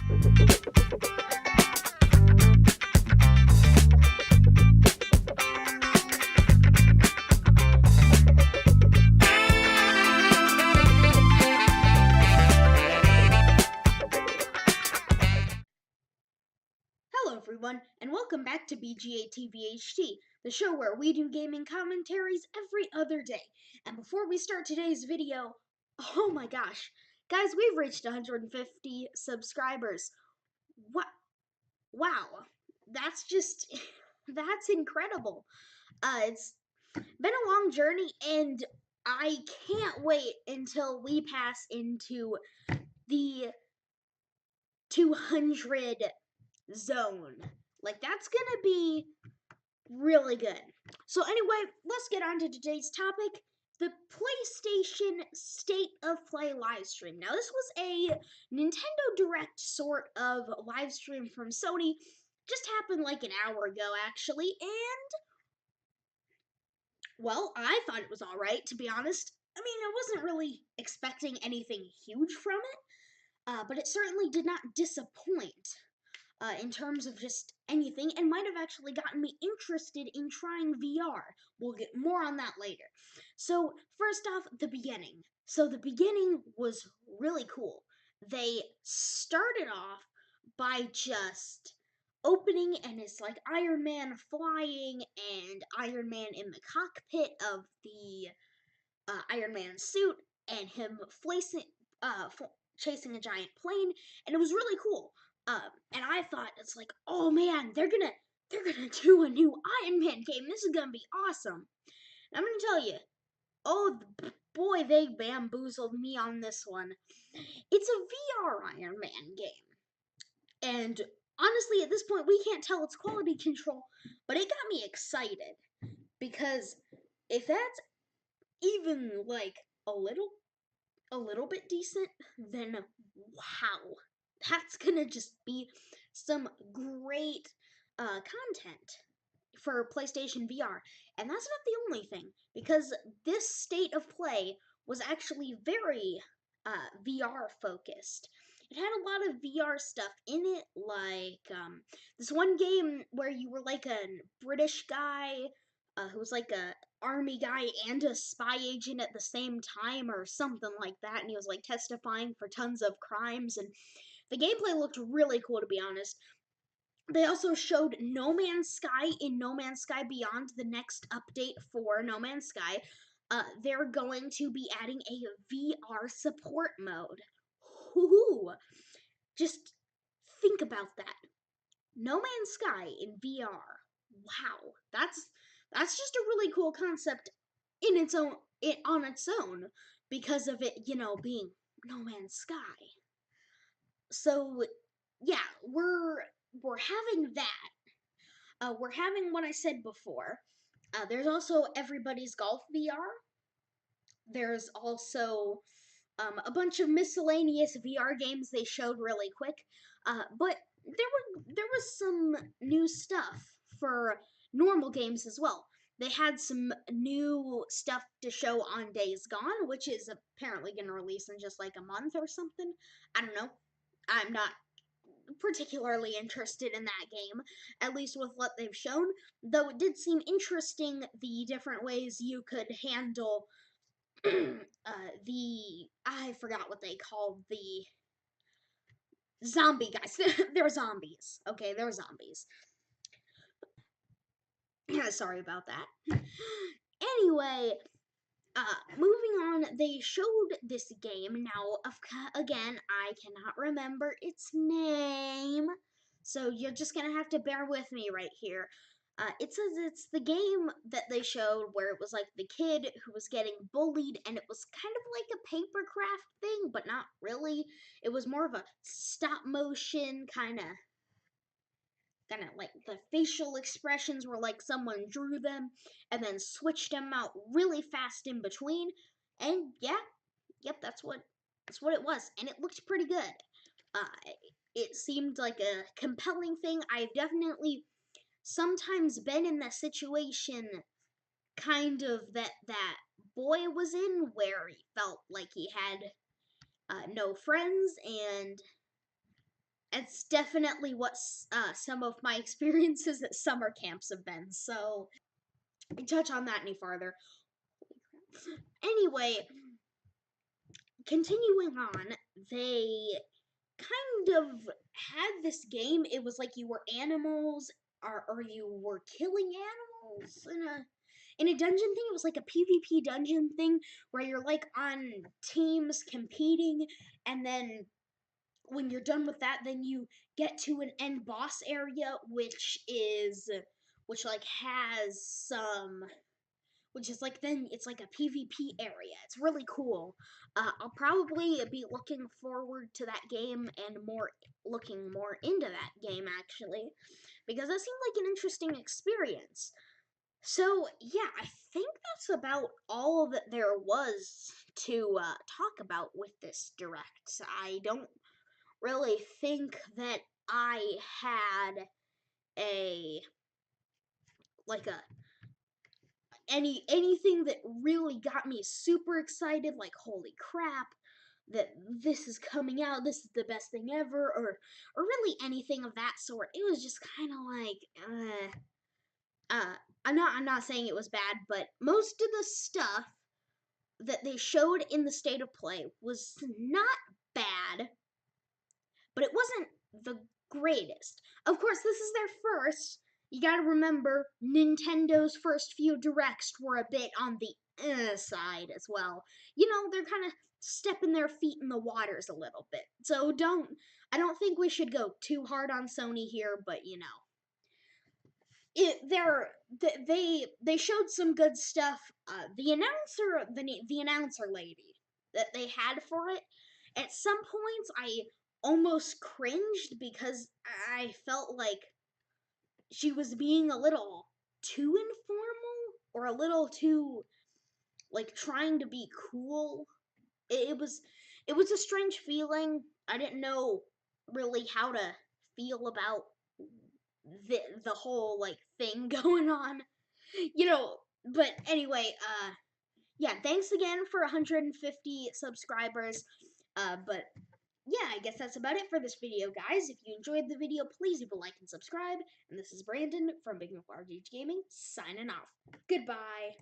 Hello everyone, and welcome back to BGA TVHT, the show where we do gaming commentaries every other day. And before we start today's video, oh my gosh, guys, we've reached 150 subscribers. What? Wow, that's just, that's incredible. It's been a long journey, and I can't wait until we pass into the 200 zone. Like, that's gonna be really good. So anyway, let's get on to today's topic, the PlayStation State of Play livestream. Now, this was a Nintendo Direct sort of livestream from Sony. Just happened like an hour ago, actually, and, well, I thought it was alright, to be honest. I mean, I wasn't really expecting anything huge from it, but it certainly did not disappoint. In terms of just anything, and might have actually gotten me interested in trying VR. We'll get more on that later. So, first off, the beginning. So, the beginning was really cool. They started off by just opening, and it's like Iron Man flying, and Iron Man in the cockpit of the Iron Man suit, and him chasing a giant plane, and it was really cool. And I thought, it's like, oh man, they're gonna do a new Iron Man game. This is gonna be awesome. And I'm gonna tell you, oh boy, they bamboozled me on this one. It's a VR Iron Man game, and honestly, at this point, we can't tell its quality control, but it got me excited because if that's even like a little bit decent, then wow, that's gonna just be some great content for PlayStation VR. And that's not the only thing, because this state of play was actually very VR focused. It had a lot of VR stuff in it, like this one game where you were like a British guy who was like a army guy and a spy agent at the same time, or something like that, and he was like testifying for tons of crimes, and the gameplay looked really cool, to be honest. They also showed No Man's Sky in No Man's Sky Beyond, the next update for No Man's Sky. They're going to be adding a VR support mode. Woohoo! Just think about that. No Man's Sky in VR. Wow, that's just a really cool concept in its own on its own, because of it, being No Man's Sky. So yeah, we're having that. We're having what I said before. There's also Everybody's Golf VR. There's also a bunch of miscellaneous VR games they showed really quick. But there was some new stuff for normal games as well. They had some new stuff to show on Days Gone, which is apparently going to release in just like a month or something. I don't know. I'm not particularly interested in that game, at least with what they've shown, though it did seem interesting the different ways you could handle I forgot what they called the zombie guys. They're zombies. Okay, they're zombies. Sorry about that. Anyway, moving on, they showed this game. Now, again, I cannot remember its name, so you're just gonna have to bear with me right here. It says it's the game that they showed where it was like the kid who was getting bullied, and it was kind of like a paper craft thing, but not really. It was more of a stop motion kind of like the facial expressions were like someone drew them and then switched them out really fast in between. And yeah, yep, that's what it was, and it looked pretty good. It seemed like a compelling thing. I've definitely sometimes been in the situation kind of that boy was in, where he felt like he had no friends, It's definitely what some of my experiences at summer camps have been. So, I touch on that any farther. Anyway, continuing on, they kind of had this game. It was like you were animals, or you were killing animals in a dungeon thing. It was like a PvP dungeon thing where you're like on teams competing, and then when you're done with that, then you get to an end boss area, which like has some, which is like, then it's like a PvP area. It's really cool. I'll probably be looking forward to that game and looking more into that game actually, because that seemed like an interesting experience. So yeah, I think that's about all that there was to talk about with this direct. I don't really think that I had a like a anything that really got me super excited, like holy crap, that this is coming out, this is the best thing ever, or really anything of that sort. It was just kind of like I'm not saying it was bad, but most of the stuff that they showed in the state of play was not bad, but it wasn't the greatest. Of course, this is their first. You gotta remember, Nintendo's first few directs were a bit on the side as well. You know, they're kind of stepping their feet in the waters a little bit. So I don't think we should go too hard on Sony here, but you know, they showed some good stuff. The announcer lady that they had for it, at some points I almost cringed because I felt like she was being a little too informal, or a little too like trying to be cool. It was a strange feeling. I didn't know really how to feel about the whole like thing going on. You know, but anyway, yeah, thanks again for 150 subscribers. But yeah, I guess that's about it for this video, guys. If you enjoyed the video, please leave a like and subscribe. And this is Brandon from Big McLarge Gaming, signing off. Goodbye.